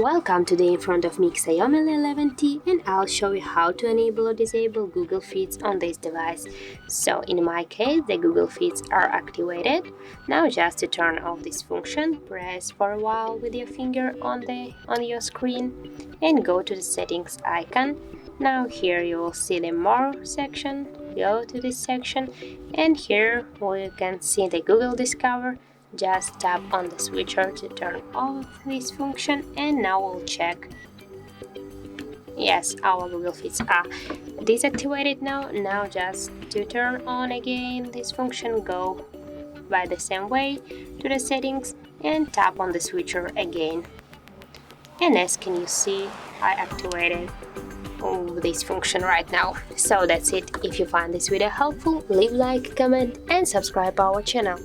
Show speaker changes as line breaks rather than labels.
Welcome, today in front of me XIAOMI 11T, and I'll show you how to enable or disable Google Feeds on this device. So in my case, the Google Feeds are activated. Now just to turn off this function, press for a while with your finger on your screen and go to the settings icon. Now here you will see the more section. Go to this section and here we can see the Google Discover. Just tap on the switcher to turn off this function, and now we'll check. Yes, our Google Feeds are deactivated now. Now just to turn on again this function, go by the same way to the settings and tap on the switcher again. And as can you see, I activated this function right now. So that's it. If you find this video helpful, leave like, comment and subscribe our channel.